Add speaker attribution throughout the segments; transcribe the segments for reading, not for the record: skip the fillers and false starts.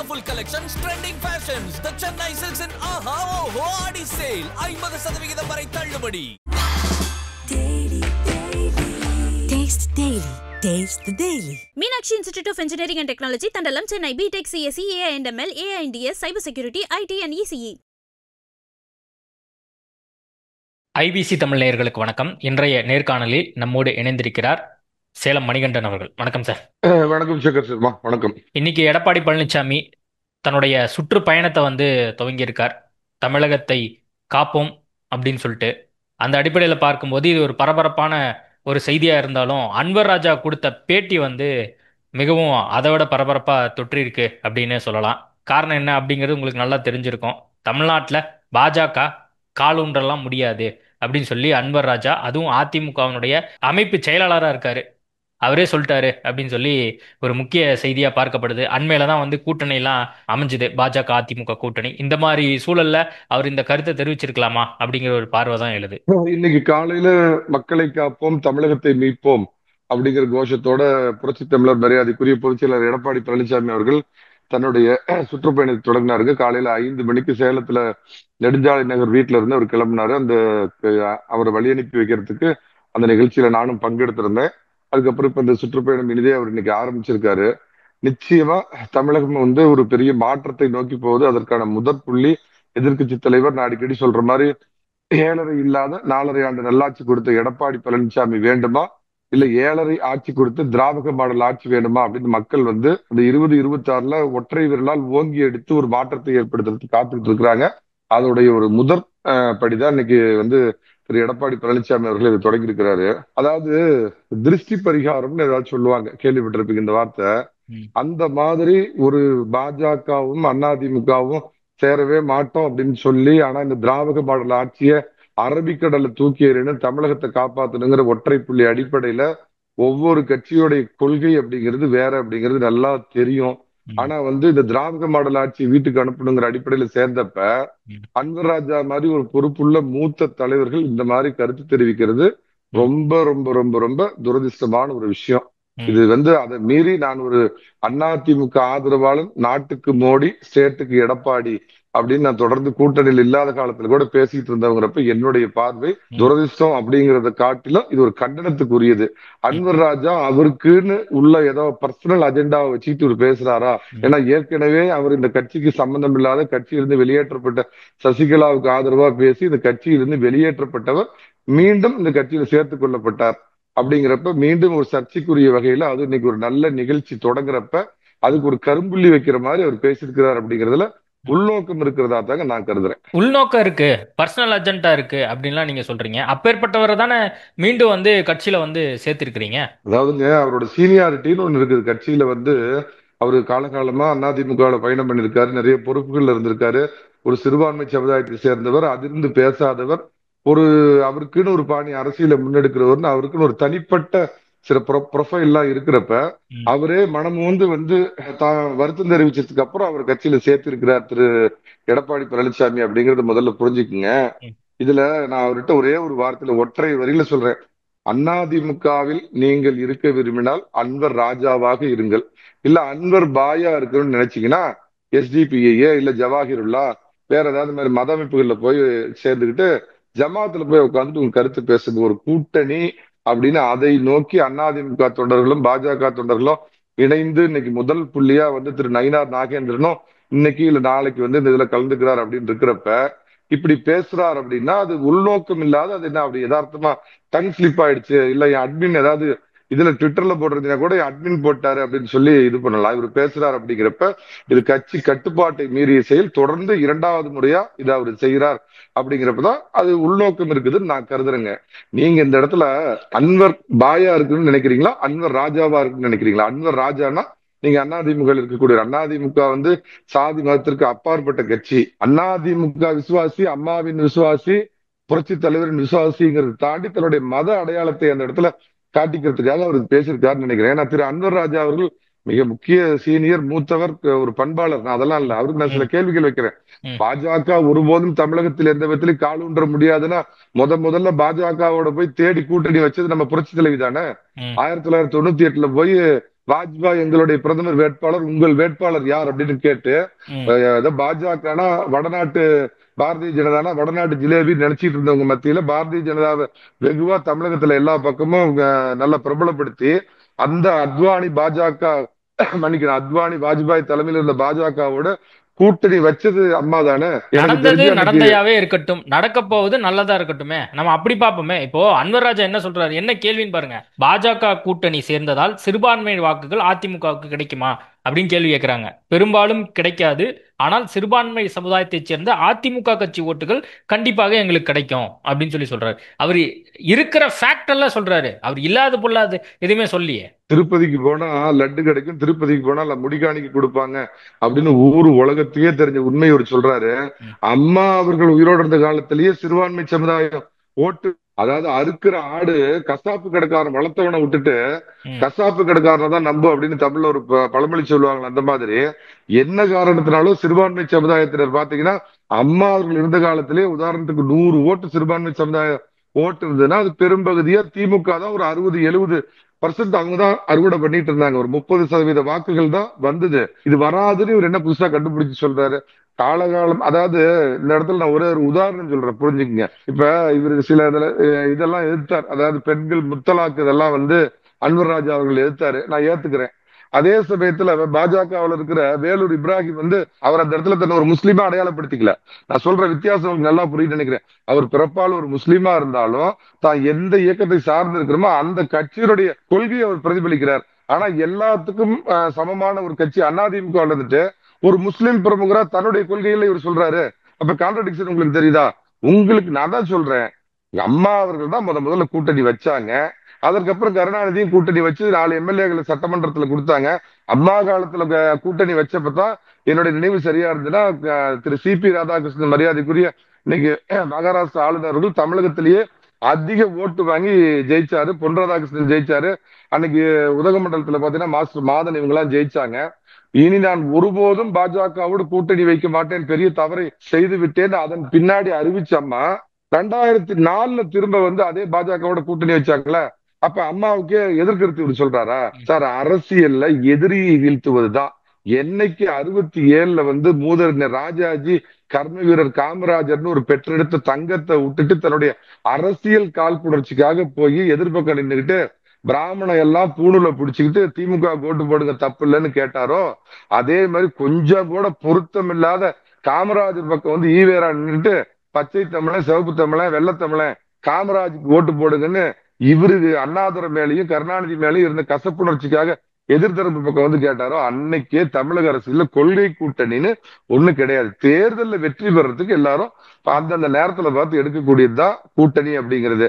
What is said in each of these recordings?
Speaker 1: beautiful collections, trending fashions. The Chennai Silks and Aha Oho Adi sale. 50% வரை தள்ளுபடி.
Speaker 2: Taste Daily. Taste the Daily.
Speaker 3: Meenakshi Institute of Engineering and Technology, Tandalam, Chennai, BTech, CSE, AI&ML, AI&DS, Cyber Security, IT and ECE.
Speaker 4: IBC Tamil நேயர்களுக்கு வணக்கம். இன்றைய நேர்காணலில் நம்மோடு இணைந்திருக்கிறார் சேலம் மணிகண்டன் அவர்கள். வணக்கம் சார்.
Speaker 5: வணக்கம் சேகர் சர்மா. வணக்கம்.
Speaker 4: இன்னைக்கு எடப்பாடி பழனிசாமி தன்னுடைய சுற்றுப்பயணத்தை துவங்கியிருக்கார். தமிழகத்தை காப்போம் அப்படின்னு சொல்லிட்டு அந்த அடிப்படையில் பார்க்கும்போது இது ஒரு பரபரப்பான ஒரு செய்தியாக இருந்தாலும் அன்வர் ராஜா கொடுத்த பேட்டி மிகவும் அதை விட பரபரப்பாக தொற்றிருக்கு அப்படின்னு சொல்லலாம். காரணம் என்ன அப்படிங்கிறது உங்களுக்கு நல்லா தெரிஞ்சிருக்கும். தமிழ்நாட்டில் பாஜக காலூன்றலாம் முடியாது அப்படின்னு சொல்லி அன்வர் ராஜா, அதுவும் அதிமுகவினுடைய அமைப்பு செயலாளராக இருக்காரு, அவரே சொல்லிட்டாரு அப்படின்னு சொல்லி ஒரு முக்கிய செய்தியா பார்க்கப்படுது. அண்மையில தான் கூட்டணியெல்லாம் அமைஞ்சுது, பாஜக அதிமுக கூட்டணி. இந்த மாதிரி சூழல்ல அவர் இந்த கருத்தை தெரிவிச்சிருக்கலாமா அப்படிங்கிற ஒரு பார்வை தான் எழுது.
Speaker 5: இன்னைக்கு காலையில மக்களை காப்போம் தமிழகத்தை மீட்போம் அப்படிங்கிற கோஷத்தோட புரட்சி தமிழர் மரியாதைக்குரிய பொதுச்செயலர் எடப்பாடி பழனிசாமி அவர்கள் தன்னுடைய சுற்றுப்பயணத்தை தொடங்கினாரு. காலையில 5 மணிக்கு சேலத்துல நெடுஞ்சாலை நகர் வீட்டுல இருந்து அவர் கிளம்பினாரு. அவரை வழி அனுப்பி வைக்கிறதுக்கு அந்த நிகழ்ச்சியில நானும் பங்கெடுத்திருந்தேன். அதுக்கப்புறம் இப்ப இந்த சுற்றுப்பயணம் இனிதே அவர் இன்னைக்கு ஆரம்பிச்சிருக்காரு. நிச்சயமா தமிழகம் ஒரு பெரிய மாற்றத்தை நோக்கி போகுது. அதற்கான முதற் புள்ளி எதிர்க்கட்சி தலைவர், நான் அடிக்கடி சொல்ற மாதிரி 7.5 இல்லாத 4.5 ஆண்டு நல்லாட்சி கொடுத்த எடப்பாடி பழனிசாமி வேண்டுமா, இல்ல 7.5 ஆட்சி கொடுத்து திராவிட மாடல் ஆட்சி வேண்டுமா அப்படின்னு மக்கள் அந்த 2026ல ஒற்றை விரலால் ஓங்கி எடுத்து ஒரு மாற்றத்தை ஏற்படுத்துறதுக்கு காத்துக்கிட்டு இருக்கிறாங்க. அதோடைய ஒரு முதற் படிதான் இன்னைக்கு திரு எடப்பாடி பழனிசாமி அவர்கள் இதை தொடங்கி இருக்கிறாரு. அதாவது திருஷ்டி பரிகாரம்னு ஏதாவது சொல்லுவாங்க, கேள்விப்பட்டிருப்பீங்க இந்த வார்த்தை. அந்த மாதிரி ஒரு பாஜகவும் அதிமுகவும் சேரவே மாட்டோம் அப்படின்னு சொல்லி, ஆனா இந்த திராவிட மாடல் ஆட்சியை அரபிக்கடலை தூக்கி எறியணும், தமிழகத்தை காப்பாத்தணுங்கிற ஒற்றை புள்ளி அடிப்படையில ஒவ்வொரு கட்சியோடைய கொள்கை அப்படிங்கிறது வேற அப்படிங்கிறது நல்லா தெரியும். ஆனா இந்த திராவிட மாடல் ஆட்சி வீட்டுக்கு அனுப்பணுங்கிற அடிப்படையில சேர்ந்தப்ப அன்வர் ராஜா மாதிரி ஒரு பொறுப்புள்ள மூத்த தலைவர்கள் இந்த மாதிரி கருத்து தெரிவிக்கிறது ரொம்ப ரொம்ப ரொம்ப ரொம்ப துரதிருஷ்டமான ஒரு விஷயம். இது அதை மீறி நான் ஒரு அதிமுக ஆதரவாளன், நாட்டுக்கு மோடி, ஸ்டேட்டுக்கு எடப்பாடி அப்படின்னு நான் தொடர்ந்து கூட்டணியில் இல்லாத காலத்துல கூட பேசிட்டு இருந்தவங்கிறப்ப என்னுடைய பார்வை துரதிருஷ்டம் அப்படிங்கறத காட்டிலும் இது ஒரு கண்டனத்துக்குரியது. அன்வர் ராஜா அவருக்குன்னு உள்ள ஏதோ பர்சனல் அஜெண்டாவை வச்சுக்கிட்டு ஒரு பேசுறாரா? ஏன்னா ஏற்கனவே அவர் இந்த கட்சிக்கு சம்பந்தம் இல்லாத கட்சியிலிருந்து வெளியேற்றப்பட்ட சசிகலாவுக்கு ஆதரவா பேசி இந்த கட்சியிலிருந்து வெளியேற்றப்பட்டவர் மீண்டும் இந்த கட்சியில சேர்த்து கொள்ளப்பட்டார். அப்படிங்கிறப்ப மீண்டும் ஒரு சர்ச்சைக்குரிய வகையில அது இன்னைக்கு ஒரு நல்ல நிகழ்ச்சி தொடங்குறப்ப அதுக்கு ஒரு கரும்புள்ளி வைக்கிற மாதிரி அவர் பேசியிருக்கிறார். அப்படிங்கிறதுல உள்நோக்கம் இருக்கிறதா தாங்க நான் கருதுறேன்.
Speaker 4: உள்நோக்கம் இருக்கு, பர்சனல் அஜெண்டா இருக்கு அப்படின்லாம் நீங்க சொல்றீங்க. அப்பேற்பட்டவரை தானே மீண்டும் கட்சியில சேர்த்திருக்கிறீங்க.
Speaker 5: அதாவதுங்க, அவரோட சீனியாரிட்டின்னு ஒண்ணு இருக்குது கட்சியில. அவரு காலகாலமா அதிமுக பயணம் பண்ணிருக்காரு, நிறைய பொறுப்புகள் இருந்திருக்காரு. ஒரு சிறுபான்மை சமுதாயத்தை சேர்ந்தவர், அதிர்ந்து பேசாதவர், அவருக்குன்னு ஒரு பாணி அரசியல முன்னெடுக்கிறவர்னு அவருக்குன்னு ஒரு தனிப்பட்ட சில ப்ரொஃபைல் எல்லாம் இருக்கிறப்ப அவரே மனம் வருத்தம் தெரிவிச்சதுக்கு அப்புறம் அவர் கட்சியில சேர்த்து இருக்கிறார் திரு எடப்பாடி பழனிசாமி அப்படிங்கறத முதல்ல புரிஞ்சுக்குங்க. இதுல நான் அவர்கிட்ட ஒரே ஒரு வார்த்தையில ஒற்றை வரியில சொல்றேன், அதிமுகவில் நீங்கள் இருக்க விரும்பினால் அன்வர் ராஜாவாக இருங்கள். இல்ல அன்வர் பாயா இருக்கணும்னு நினைச்சீங்கன்னா SDPA இல்ல ஜவாஹிருல்லா வேற ஏதாவது மாதிரி மத அமைப்புகள்ல போய் சேர்ந்துக்கிட்டு ஜமாத்துல போய் உட்காந்துட்டு உங்க கருத்து பேசுங்க. ஒரு கூட்டணி அப்படின்னு அதை நோக்கி அதிமுக தொண்டர்களும் பாஜக தொண்டர்களும் இணைந்து இன்னைக்கு முதல் புள்ளியா திரு நயினார் நாகேந்திரனும் இன்னைக்கு இல்ல நாளைக்கு இந்த இதுல கலந்துக்கிறார் அப்படின்னு இருக்கிறப்ப இப்படி பேசுறார் அப்படின்னா அது உள்நோக்கம் இல்லாத, அது என்ன அப்படி யதார்த்தமா டங் ஸ்லிப் ஆயிடுச்சு, இல்ல என் அட்மின் ஏதாவது இதுல ட்விட்டர்ல போடுறதுனா கூட அட்மின் போட்டாரு அப்படின்னு சொல்லி இது பண்ணலாம். இவர் பேசுறாரு அப்படிங்கிறப்ப இது கட்சி கட்டுப்பாட்டை மீறிய செயல். தொடர்ந்து 2வது முறையா இதை அவர் செய்கிறார் அப்படிங்கிறப்பதான் அது உள்நோக்கம் இருக்குதுன்னு நான் கருதுறேங்க. நீங்க இந்த இடத்துல அன்வர் பாயா இருக்குன்னு நினைக்கிறீங்களா, அன்வர் ராஜாவா இருக்குன்னு நினைக்கிறீங்களா? அன்வர் ராஜானா நீங்க அதிமுக இருக்கக்கூடிய அதிமுக சாதி மதத்திற்கு அப்பாற்பட்ட கட்சி. அதிமுக விசுவாசி, அம்மாவின் விசுவாசி, புரட்சி தலைவரின் விசுவாசிங்கிறத தாண்டி தன்னுடைய மத அடையாளத்தை அந்த இடத்துல காட்டிக்கிறதுக்காக அவர் பேசியிருக்காருன்னு நினைக்கிறேன். ஏன்னா திரு அன்வர் ராஜா அவர்கள் மிக முக்கிய சீனியர், மூத்தவர், ஒரு பண்பாளர். நான் அதெல்லாம் இல்ல, அவருக்கு நான் சில கேள்விகள் வைக்கிறேன். பாஜக ஒருபோதும் தமிழகத்தில் எந்த விதத்திலையும் காலூன்ற முடியாதுன்னா முதல்ல பாஜகவோட போய் தேடி கூட்டணி வச்சது நம்ம புரட்சி தலைவி தானே. 1998ல போய் வாஜ்பாய் எங்களுடைய பிரதமர் வேட்பாளர், உங்கள் வேட்பாளர் யார் அப்படின்னு கேட்டு பாஜகனா வடநாட்டு பாரதிய ஜனதானா வடநாட்டு ஜிலேபி நினைச்சிட்டு இருந்தவங்க மத்தியில பாரதிய ஜனதாவை வெகுவா தமிழகத்துல எல்லா பக்கமும் நல்லா பிரபலப்படுத்தி அந்த அத்வானி பாஜக மன்னிக்கணும், அத்வானி வாஜ்பாய் தலைமையில் இருந்த பாஜகவோட கூட்டணி வச்சது அம்மா தானே.
Speaker 4: நடந்தது நடந்தையாவே இருக்கட்டும், நடக்க போவது நல்லதா இருக்கட்டுமே, நம்ம அப்படி பார்ப்போமே. இப்போ அன்வர் ராஜா என்ன சொல்றாரு, என்ன கேள்வின்னு பாருங்க. பாஜக கூட்டணி சேர்ந்ததால் சிறுபான்மை வாக்குகள் அதிமுகவுக்கு கிடைக்குமா அப்படின்னு கேள்வி கேட்கிறாங்க. பெரும்பாலும் கிடைக்காது, ஆனால் சிறுபான்மை சமுதாயத்தைச் சேர்ந்த அதிமுக கட்சி ஓட்டுகள் கண்டிப்பாக எங்களுக்கு கிடைக்கும் அப்படின்னு சொல்றாரு. அவர் இருக்கிற ஃபேக்ட் எல்லாம் சொல்றாரு, அவர் இல்லாத பொல்லாது எதுவுமே சொல்லியே.
Speaker 5: திருப்பதிக்கு போனா லட்டு கிடைக்கும், திருப்பதிக்கு போனா முடிகாணிக்கு கொடுப்பாங்க அப்படின்னு ஊர் உலகத்தையே தெரிஞ்ச உண்மை ஒரு சொல்றாரு. அம்மா அவர்கள் உயிரோடு இருந்த காலத்திலேயே சிறுபான்மை சமுதாயம் ஓட்டு, அதாவது அறுக்கிற ஆடு கசாப்பு கடைக்காரன் வளர்த்தவனை விட்டுட்டு கசாப்பு கடைக்காரனை தான் நம்பும் அப்படின்னு தமிழ்ல ஒரு பழமொழி சொல்லுவாங்க. அந்த மாதிரி என்ன காரணத்தினாலும் சிறுபான்மை சமுதாயத்தினர் பாத்தீங்கன்னா அம்மா அவர்கள் இருந்த காலத்திலேயே உதாரணத்துக்கு 100 ஓட்டு சிறுபான்மை சமுதாயம் ஓட்டு இருந்ததுன்னா அது பெரும்பகுதியா திமுக தான். ஒரு 60-70% அவங்க தான் அறுவடை பண்ணிட்டு இருந்தாங்க. ஒரு 30% வாக்குகள் தான் வந்தது. இது வராதுன்னு இவர் என்ன புதுசா கண்டுபிடிச்சு சொல்றாரு. காலகாலம், அதாவது இந்த இடத்துல நான் ஒரே ஒரு உதாரணம் சொல்றேன், புரிஞ்சுக்கங்க. இப்ப இவருக்கு சில இதெல்லாம் எதிர்த்தார், அதாவது பெண்கள் முத்தலாக்கு இதெல்லாம் அன்வர் ராஜா அவர்கள் எதிர்த்தாரு, நான் ஏத்துக்கிறேன். அதே சமயத்துல பாஜகவில் இருக்கிற வேலூர் இப்ராஹிம் அவர் அந்த இடத்துல தன்னை ஒரு முஸ்லீமா அடையாளப்படுத்திக்கல. நான் சொல்ற வித்தியாசம் நல்லா புரியுது நினைக்கிறேன். அவர் பிறப்பால் ஒரு முஸ்லீமா இருந்தாலும் தான் எந்த இயக்கத்தை சார்ந்து இருக்கிறோமோ அந்த கட்சியினுடைய கொள்கையை அவர் பிரதிபலிக்கிறார். ஆனா எல்லாத்துக்கும் சமமான ஒரு கட்சி அதிமுக இருந்துட்டு ஒரு முஸ்லீம் பிரமுகரா தன்னுடைய கொள்கையில இவர் சொல்றாரு. அப்ப கான்ட்ரடிக்ஷன் உங்களுக்கு தெரியுதா? உங்களுக்கு நான் தான் சொல்றேன், அம்மா அவர்கள் தான் முதல்ல கூட்டணி வச்சாங்க. அதற்கப்புறம் கருணாநிதியும் கூட்டணி வச்சு 4 எம்எல்ஏக்களை சட்டமன்றத்துல கொடுத்தாங்க. அம்மா காலத்துல கூட்டணி வச்சப்பதான் என்னுடைய நினைவு சரியா இருந்ததுன்னா திரு சிபி ராதாகிருஷ்ணன் மரியாதைக்குரிய இன்னைக்கு மகாராஷ்டிரா ஆளுநர்கள் தமிழகத்திலேயே அதிக ஓட்டு வாங்கி ஜெயிச்சாரு. பொன் ராதாகிருஷ்ணன் ஜெயிச்சாரு. அன்னைக்கு உதகமண்டலத்துல பாத்தீங்கன்னா மாஸ்டர் மாதன் இவங்க எல்லாம் ஜெயிச்சாங்க. இனி நான் ஒருபோதும் பாஜகவோடு கூட்டணி வைக்க மாட்டேன், பெரிய தவறை செய்து விட்டேன் அதன் பின்னாடி அறிவிச்சம்மா 2004 திரும்ப அதே பாஜகவோட கூட்டணி வச்சாங்களே. அப்ப அம்மாவுக்கே எதிர்கருத்து இவர் சொல்றாரா? சார், அரசியல்ல எதிரியை வீழ்த்துவதுதான். என்னைக்கு 67ல மூதறிஞர் ராஜாஜி கர்ம வீரர் காமராஜர்னு ஒரு பெற்றெடுத்த தங்கத்தை விட்டுட்டு தன்னுடைய அரசியல் காழ்ப்புணர்ச்சிக்காக போய் எதிர்பக்கம் நின்றுகிட்டு பிராமண எல்லாம் பூணுல பிடிச்சுக்கிட்டு திமுக ஓட்டு போடுங்க தப்பு இல்லைன்னு கேட்டாரோ, அதே மாதிரி கொஞ்சம் கூட பொருத்தம் இல்லாத காமராஜர் பக்கம் ஈவேரா நின்றுட்டு பச்சை தமிழன், சிவப்பு தமிழன், வெள்ளத்தமிழன், காமராஜுக்கு ஓட்டு போடுங்கன்னு இவரு அண்ணாதுரை மேலையும் கருணாநிதி மேலையும் இருந்த கசப்புணர்ச்சிக்காக எதிர்த்தரப்பு பக்கம் கேட்டாரோ, அன்னைக்கே தமிழக அரசியல்ல கொள்கை கூட்டணின்னு ஒண்ணு கிடையாது. தேர்தலில் வெற்றி பெறறதுக்கு எல்லாரும் அந்தந்த நேரத்துல பார்த்து எடுக்கக்கூடியதுதான் கூட்டணி அப்படிங்கிறது.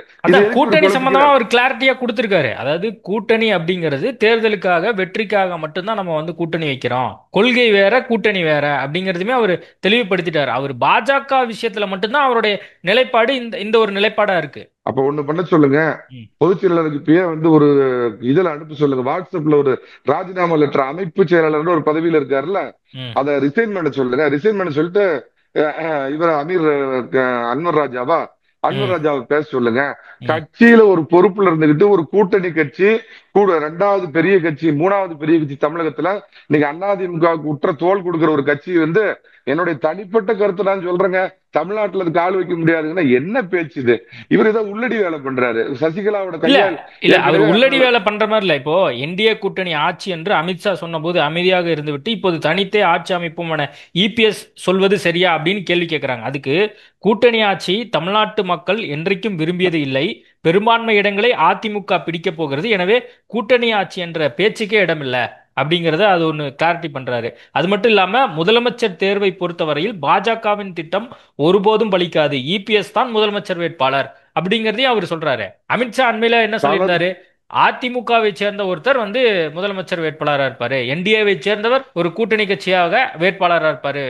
Speaker 4: கூட்டணி சம்பந்தமா ஒரு கிளாரிட்டியா கொடுத்திருக்காரு. அதாவது கூட்டணி அப்படிங்கிறது தேர்தலுக்காக வெற்றிக்காக மட்டும்தான் நம்ம கூட்டணி வைக்கிறோம், கொள்கை வேற கூட்டணி வேற அப்படிங்கிறதுமே அவர் தெளிவுபடுத்திட்டாரு. அவர் பாஜக விஷயத்துல மட்டும்தான் அவருடைய நிலைப்பாடு இந்த ஒரு நிலைப்பாடா இருக்கு.
Speaker 5: அப்ப ஒண்ணு பண்ண சொல்லுங்க, பொதுச் செயலாளருக்கு இப்பயே ஒரு இதுல அனுப்ப சொல்லுங்க, வாட்ஸ்அப்ல ஒரு ராஜினாமா லெட்டர், அமைப்பு செயலாளர் ஒரு பதவியில இருக்காருல்ல, அதை ரிசைன் பண்ண சொல்லுங்க. ரிசைன் பண்ண சொல்லிட்டு இவர் அன்வர் ராஜாவை பேச சொல்லுங்க. கட்சியில ஒரு பொறுப்புல இருந்துகிட்டு ஒரு கூட்டணி கட்சி கூட 2வது பெரிய கட்சி 3வது பெரிய கட்சி தமிழகத்துல இன்னைக்கு அதிமுகவுக்கு உற்ற தோல் கொடுக்கிற ஒரு கட்சி என்னுடைய தனிப்பட்ட கருத்தை நான் சொல்றேங்க, தமிழ்நாட்டுல அது கால் வைக்க முடியாதுங்கன்னா என்ன பேச்சு இது? இவர் ஏதோ உள்ளடி வேலை பண்றாரு. சசிகலாவோட
Speaker 4: இல்ல, அவர் உள்ளடி வேலை பண்ற மாதிரி இல்ல. இப்போ என்டிஏ கூட்டணி ஆட்சி என்று அமித்ஷா சொன்ன போது அமைதியாக இருந்துவிட்டு இப்போது தனித்தே ஆட்சி அமைப்புமான இபிஎஸ் சொல்வது சரியா அப்படின்னு கேள்வி கேட்கிறாங்க. அதுக்கு கூட்டணி ஆட்சி தமிழ்நாட்டு மக்கள் என்றைக்கும் விரும்பியது இல்லை, பெரும்பான்மை இடங்களை அதிமுக பிடிக்க போகிறது, எனவே கூட்டணி ஆட்சி என்ற பேச்சுக்கே இடமில்லை அப்படிங்கறத அது ஒன்று கிளாரிட்டி பண்றாரு. அது மட்டும் இல்லாம முதலமைச்சர் தேர்வை பொறுத்தவரையில் பாஜகவின் திட்டம் ஒருபோதும் பலிக்காது, இபிஎஸ் தான் முதலமைச்சர் வேட்பாளர் அப்படிங்கறதையும் அவர் சொல்றாரு. அமித்ஷா அண்மையில என்ன சொல்லியிருந்தாரு, அதிமுகவை சேர்ந்த ஒருத்தர் முதலமைச்சர் வேட்பாளராக இருப்பாரு, என்டிஏவை சேர்ந்தவர் ஒரு கூட்டணி கட்சியாக வேட்பாளராக இருப்பாரு,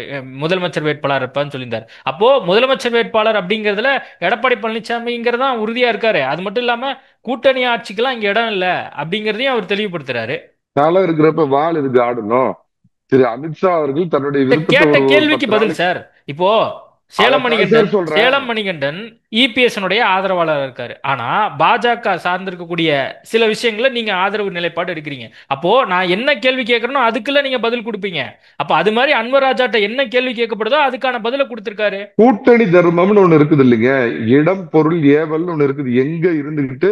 Speaker 4: முதலமைச்சர் வேட்பாளர் இருப்பாருன்னு சொல்லியிருந்தார். அப்போ முதலமைச்சர் வேட்பாளர் அப்படிங்கிறதுல எடப்பாடி பழனிசாமிங்கிறதா உறுதியா இருக்காரு. அது மட்டும் இல்லாம கூட்டணி ஆட்சிக்கெல்லாம் இங்க இடம் இல்லை அப்படிங்கிறதையும் அவர் தெளிவுபடுத்துறாரு.
Speaker 5: தலை இருக்கிறப்ப வால் இருக்கு ஆடணும். திரு அமித்ஷா அவர்கள் தன்னுடைய
Speaker 4: கேட்ட கேள்விக்கு பதில் சார். இப்போ சேலம்
Speaker 5: அதைத்தான் சார்
Speaker 4: மணிகண்டன்
Speaker 5: சொல்றேன்.
Speaker 4: சேலம் மணிகண்டன் இபிஎஸ்னுடைய ஆதரவாளர் இருக்காரு. ஆனா பாஜக சார்ந்திருக்கக்கூடிய சில விஷயங்களை நீங்க ஆதரவு நிலைப்பாடு எடுக்கிறீங்க. அப்போ நான் என்ன கேள்வி கேட்கறனோ அதுக்குள்ள நீங்க பதில் கொடுப்பீங்க. அப்ப அது மாதிரி அன்வர் ராஜாட்ட என்ன கேள்வி கேட்கப்படுதோ அதுக்கான பதிலை கொடுத்திருக்காரு.
Speaker 5: கூட்டணி தர்மம்னு ஒண்ணு இருக்குது இல்லைங்க, இடம் பொருள் ஏவல்னு ஒண்ணு இருக்குது. எங்க இருந்துகிட்டு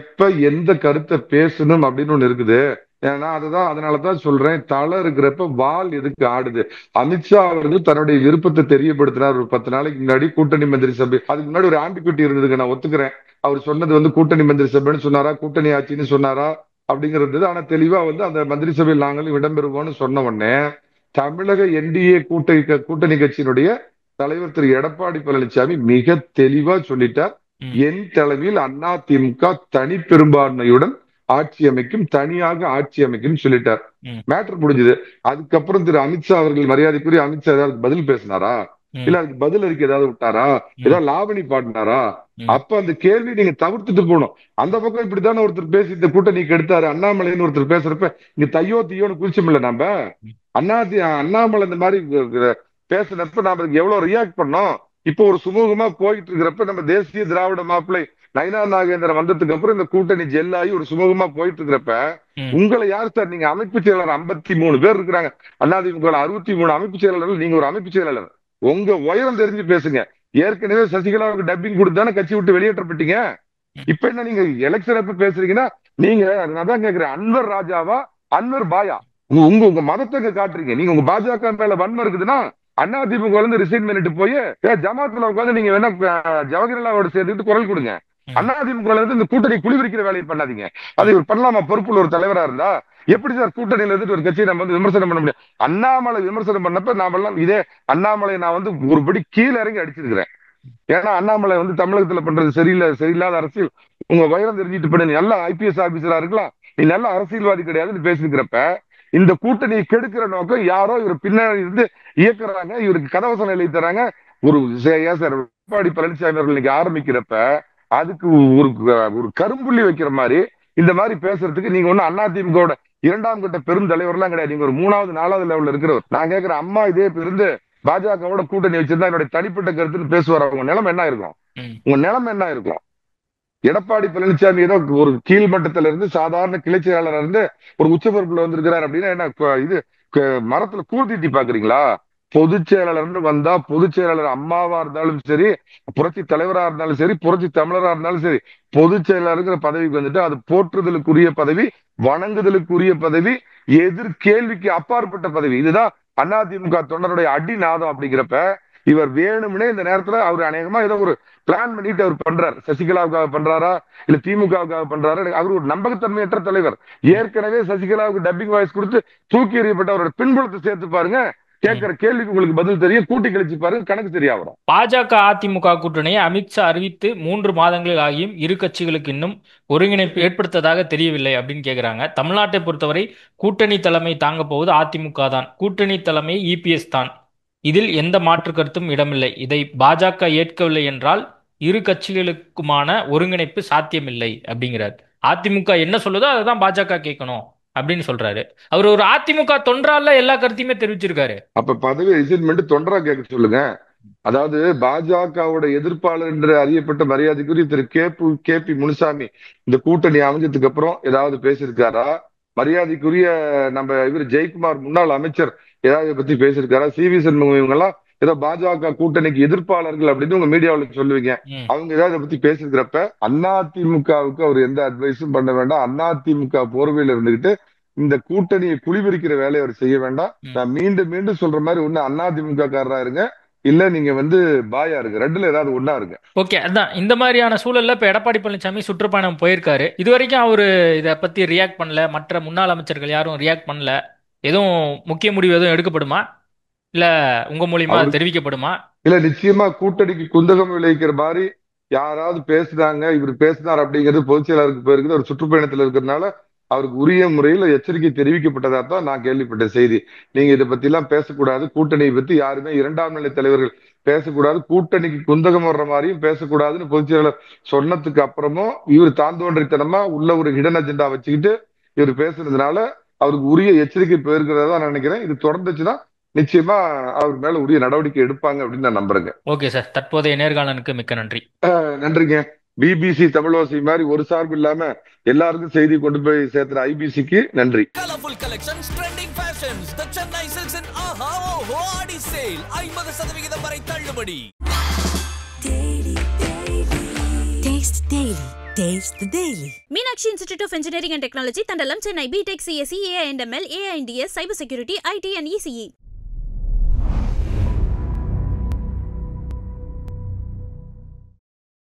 Speaker 5: எப்ப எந்த கருத்தை பேசணும் அப்படின்னு ஒண்ணு இருக்குது. ஏன்னா அதுதான், அதனாலதான் சொல்றேன், தலை இருக்கிறப்ப வால் எதுக்கு ஆடுது. அமித்ஷா அவர்கள் தன்னுடைய விருப்பத்தை தெரியப்படுத்தினார் ஒரு 10 நாளைக்கு முன்னாடி கூட்டணி மந்திரி சபை. அதுக்கு முன்னாடி ஒரு ஆம்பிகுட்டி இருந்ததுங்க, நான் ஒத்துக்கிறேன். அவர் சொன்னது வந்து கூட்டணி மந்திரி சபைன்னு சொன்னாரா, கூட்டணி ஆட்சின்னு சொன்னாரா அப்படிங்கிறது. ஆனா தெளிவா வந்து அந்த மந்திரி சபையில் நாங்களும் இடம்பெறுவோம்னு சொன்ன உடனே தமிழக என்டிஏ கூட்டணி கட்சியினுடைய தலைவர் திரு எடப்பாடி பழனிசாமி மிக தெளிவா சொல்லிட்டார். என் தலைமையில் அதிமுக தனி பெரும்பான்மையுடன் ஆட்சி அமைக்கும், தனியாக ஆட்சி அமைக்கும் சொல்லிட்டார். மேட்டர் முடிஞ்சது. அதுக்கப்புறம் திரு அமித்ஷா அவர்கள், மரியாதைக்குரிய அமித்ஷா, ஏதாவது பதில் பேசினாரா, இல்ல அதுக்கு பதில் அறிக்கை ஏதாவது விட்டாரா, ஏதாவது லாவணி பாடினாரா? அப்ப அந்த கேள்வி நீங்க தவிர்த்துட்டு போகணும். அந்த பக்கம் இப்படித்தானே ஒருத்தர் பேசி இந்த கூட்டணிக்கு எடுத்தாரு, அண்ணாமலைன்னு ஒருத்தர் பேசுறப்ப இங்க தையோ தீயோன்னு குறிச்சோம்ல நம்ம. அண்ணாமலை இந்த மாதிரி பேசுனப்ப நாம அதுக்கு எவ்வளவு ரியாக்ட் பண்ணோம். இப்போ ஒரு சுமூகமா போயிட்டு இருக்கிறப்ப நம்ம தேசிய திராவிட மாப்பிள்ளை நயினார் நாகேந்திரன் வந்ததுக்கு அப்புறம் இந்த கூட்டணி ஜெல்லாகி ஒரு சுமூகமா போயிட்டு இருக்கிறப்ப உங்களை யார் சார், நீங்க அமைப்பு செயலாளர் 53 பேர் இருக்கிறாங்க அதிமுக, 63 அமைப்பு செயலாளர்கள், நீங்க ஒரு அமைப்பு செயலாளர். உங்க உயரம் தெரிஞ்சு பேசுங்க. ஏற்கனவே சசிகலாவுக்கு டப்பிங் கொடுத்தானே கட்சி விட்டு வெளியேற்றப்பட்டீங்க. இப்ப என்ன நீங்க எலெக்ஷன் எப்ப பேசுறீங்கன்னா, நீங்க நான் தான் கேக்குறேன், அன்வர் ராஜாவா அன்வர் பாயா? உங்க மதத்தை காட்டுறீங்க. நீங்க உங்க பாஜக மேல வன்மம் இருக்குதுன்னா அதிமுக இருந்து ரிசைன் பண்ணிட்டு போய் ஜமாத்துல உட்காந்து நீங்க வேணா ஜவஹர்லாவோட சேர்த்துக்கிட்டு குரல் கொடுங்க. அதிமுக இருந்து இந்த கூட்டணி குளிவிரிக்கிற வேலையை பண்ணாதீங்க. அதை பண்ணலாமா? பொறுப்புள்ள ஒரு தலைவரா இருந்தா எப்படி சார் கூட்டணியில இருந்துட்டு ஒரு கட்சியை நம்ம வந்து விமர்சனம் பண்ண முடியும்? அண்ணாமலை விமர்சனம் பண்ணப்ப நாம எல்லாம் இதே அண்ணாமலை நான் வந்து ஒருபடி கீழே இறங்கி அடிச்சிருக்கிறேன். ஏன்னா அண்ணாமலை வந்து தமிழகத்துல பண்றது சரியில்லாத அரசியல். உங்க வைரம் தெரிஞ்சுட்டு பண்ண, நீ நல்ல ஐபிஎஸ் ஆபீசரா இருக்கலாம், நீ நல்ல அரசியல்வாதி கிடையாதுன்னு பேசிக்கிறப்ப இந்த கூட்டணியை கெடுக்கிற நோக்கம் யாரோ இவர் பின்னாடி இருந்து இயக்குறாங்க, இவருக்கு கதவசம் எழுதி தராங்க. ஒரு எடப்பாடி பழனிசாமி அவர்கள் இன்னைக்கு ஆரம்பிக்கிறப்ப அதுக்கு ஒரு கரும்புள்ளி வைக்கிற மாதிரி இந்த மாதிரி பேசுறதுக்கு நீங்க ஒண்ணு அதிமுக 2ஆம் கட்ட பெரும் தலைவர்லாம் கிடையாது. நீங்க ஒரு 3வது 4வது லெவல்ல இருக்கிறவர். நான் கேட்கிறேன், அம்மா இதே இருந்து பாஜகவோட கூட்டணி வச்சிருந்தா என்னுடைய தனிப்பட்ட கருத்துன்னு பேசுவார். உங்க நிலைமை என்ன இருக்கும்? உங்க நிலைமை என்ன இருக்கும்? எடப்பாடி பழனிசாமி ஏதோ ஒரு கீழ்மட்டத்துல இருந்து சாதாரண கிளை செயலாளர் இருந்து ஒரு உச்ச பொறுப்புல வந்திருக்கிறார் அப்படின்னா என்ன இது மரத்துல கூர்த்திட்டி பாக்குறீங்களா? பொதுச் செயலாளர்னு வந்தா பொதுச் செயலாளர் அம்மாவா இருந்தாலும் சரி, புரட்சி தலைவரா இருந்தாலும் சரி, புரட்சி தமிழரா இருந்தாலும் சரி, பொதுச் செயலாளருங்கிற பதவிக்கு வந்துட்டு அது போற்றுதலுக்குரிய பதவி, வணங்குதலுக்குரிய பதவி, கேள்விக்கு அப்பாற்பட்ட பதவி. இதுதான் அதிமுக தொண்டருடைய அடிநாதம். அப்படிங்கிறப்ப இவர் வேணும்னே இந்த நேரத்துல அவர் அநேகமா ஏதோ ஒரு பிளான் பண்ணிட்டு அவர் பண்றாரு. சசிகலாவுக்காக பண்றாரா இல்ல திமுகவுக்காக பண்றாரா? அவர் ஒரு நம்பகத்தன்மையற்ற தலைவர். ஏற்கனவே சசிகலாவுக்கு டப்பிங் வாய்ஸ் கொடுத்து தூக்கி எறியப்பட்ட அவரோட பின்புலத்தை சேர்த்து பாருங்க. கேட்கிற கேள்விக்கு உங்களுக்கு பதில் தெரியும், கூட்டி கழிச்சு பாருங்க, கணக்கு சரியா வரும்.
Speaker 4: பாஜக அதிமுக கூட்டணியை அமித்ஷா அறிவித்து 3 மாதங்கள் ஆகியும் இரு கட்சிகளுக்கு இன்னும் ஒருங்கிணைப்பு ஏற்படுத்ததாக தெரியவில்லை அப்படின்னு கேக்குறாங்க. தமிழ்நாட்டை பொறுத்தவரை கூட்டணி தலைமை தாங்க போவது அதிமுக தான், கூட்டணி தலைமை இபிஎஸ் தான், இதில் எந்த மாற்று கருத்தும் இடமில்லை. இதை பாஜக ஏற்கவில்லை என்றால் இரு கட்சிகளுக்குமான ஒருங்கிணைப்பு சாத்தியமில்லை அப்படிங்கிறார். அதிமுக என்ன சொல்லுதோ அதை தான் பாஜக கேட்கணும் அப்படின்னு சொல்றாரு. அவர் ஒரு அதிமுக தொண்டரால எல்லா கருத்தையுமே தெரிவிச்சிருக்காரு.
Speaker 5: அப்ப பதவி ரிசைன்மெண்ட் தொண்டரா கேட்க சொல்லுங்க. அதாவது பாஜகவோட எதிர்ப்பாளர் என்று அறியப்பட்ட மரியாதைக்குரிய திரு கே பி முனுசாமி இந்த கூட்டணி அமைஞ்சதுக்கு அப்புறம் ஏதாவது பேசியிருக்காரா? மரியாதைக்குரிய நம்ம இவர் ஜெயக்குமார் முன்னாள் அமைச்சர் ஏதாவது பத்தி பேசியிருக்காரா? சி.வி. சண்முகம் இவங்க எல்லாம் ஏதோ பாஜக கூட்டணிக்கு எதிர்ப்பாளர்கள் அப்படின்னு உங்க மீடியாவுக்கு சொல்லுவீங்க. அவங்க ஏதாவது பத்தி பேசிருக்கிறப்ப அதிமுகவுக்கு அவர் எந்த அட்வைஸும் பண்ண வேண்டாம். அதிமுக போர்வையில இருந்துகிட்டு இந்த கூட்டணியை குளிவிரிக்கிற வேலையை அவர் செய்ய வேண்டாம். நான் மீண்டும் மீண்டும் சொல்ற மாதிரி ஒண்ணு அதிமுக காரரா இருங்க, இல்ல நீங்க வந்து பாயா இருக்கு, ரெண்டுல ஏதாவது ஒண்ணா இருக்கு.
Speaker 4: ஓகே, அதான் இந்த மாதிரியான சூழல்ல இப்ப எடப்பாடி பழனிசாமி சுற்றுப்பயணம் போயிருக்காரு. இது வரைக்கும் அவரு இதை பத்தி ரியாக்ட் பண்ணல, மற்ற முன்னாள் அமைச்சர்கள் யாரும் ரியாக்ட் பண்ணல. எதுவும் முக்கிய முடிவு எதுவும் எடுக்கப்படுமா, இல்ல உங்க மூலியமா தெரிவிக்கப்படுமா?
Speaker 5: இல்ல, நிச்சயமா கூட்டணிக்கு குந்தகம் விளைவிக்கிற மாதிரி யாராவது பேசுனாங்க, இவர் பேசினார் அப்படிங்கிறது பொதுச் செயலாளருக்கு போயிருக்குது. அவர் சுற்றுப்பயணத்துல இருக்கிறதுனால அவருக்கு உரிய முறையில் எச்சரிக்கை தெரிவிக்கப்பட்டதா தான் நான் கேள்விப்பட்ட செய்தி. நீங்க இதை பத்தி எல்லாம் பேசக்கூடாது, கூட்டணியை பத்தி யாருமே 2ஆம் நிலை தலைவர்கள் பேசக்கூடாது, கூட்டணிக்கு குந்தகம் வர்ற மாதிரியும் பேசக்கூடாதுன்னு பொதுச் செயலாளர் சொன்னதுக்கு அப்புறமும் இவர் தாந்தோன்றித்தனமா உள்ள ஒரு ஹிடன் அஜெண்டா வச்சுக்கிட்டு இவர் பேசுனதுனால அவருக்கு உரிய எச்சரிக்கை போயிருக்கிறதா நான் நினைக்கிறேன். இது தொடர்ந்துச்சுன்னா நிச்சயமா அவர் மேல உரிய நடவடிக்கை எடுப்பாங்க அப்படின்னு நான் நம்புறேங்க.
Speaker 4: ஓகே சார், தற்போதைய நேர்காணலுக்கு மிக்க நன்றி.
Speaker 5: நன்றிங்க. பிபிசி தமிழோசை மாதிரி ஒரு சார்பு இல்லாம எல்லாருக்கும் செய்தி கொண்டு போய் சேர்த்துற ஐபிசிக்கு நன்றி.
Speaker 1: Colorful collections, trending fashions. The Chennai Silks in Aha Oho Adi Sale. 50% வரை தள்ளுபடி.
Speaker 2: Taste Daily. Taste the Daily.
Speaker 3: Meenakshi Institute of Engineering and Technology, Tandalam, Chennai, BTech, CSE, AI&ML, AI&DS, Cybersecurity, IT and ECE.